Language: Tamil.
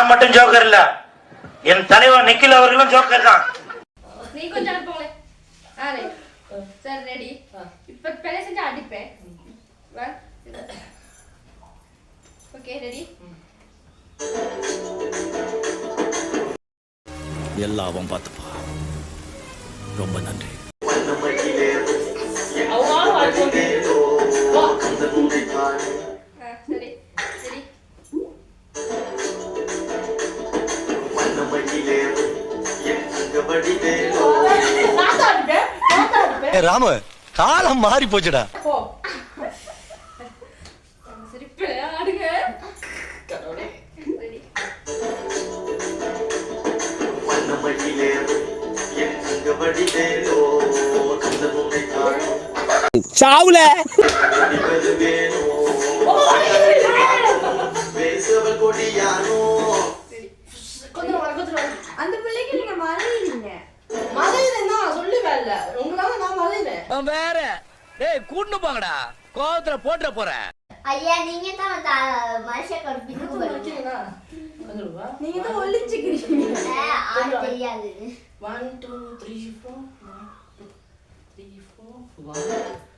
நான் மட்டும் ஜோக்கர் இல்ல, என் தலைவர் நிக்கில் அவர்களும் ஜோக்கர் தான். நீ கொஞ்சம் போங்களே. சரி ரெடி. இப்ப பெரிய செஞ்சு அடிப்பேன். Okay ready. எல்லாம் அவன் பார்த்துப்பா. ரொம்ப நன்றி. சரி சரி. ராமு காலம் மாறி போச்சுடா. சரி ஆடுங்க. சாவுல அந்த பிள்ளைக்கு நீங்க மறையிறீங்க. மறையிறேன்னா சொல்லுவேன்ல, உங்களால நான் மறையிறேன். வேற டேய் கூட்டு போங்கடா, கோவத்துல போட்டுற போறேன். ஐயா நீங்க தான் மனுஷன் கடுப்பிட்டு போறீங்க. நீங்க தான் ஒளிச்சுக்கிறீங்க. ஆட தெரியாது. 1 2 3 4 1 2 3 4 1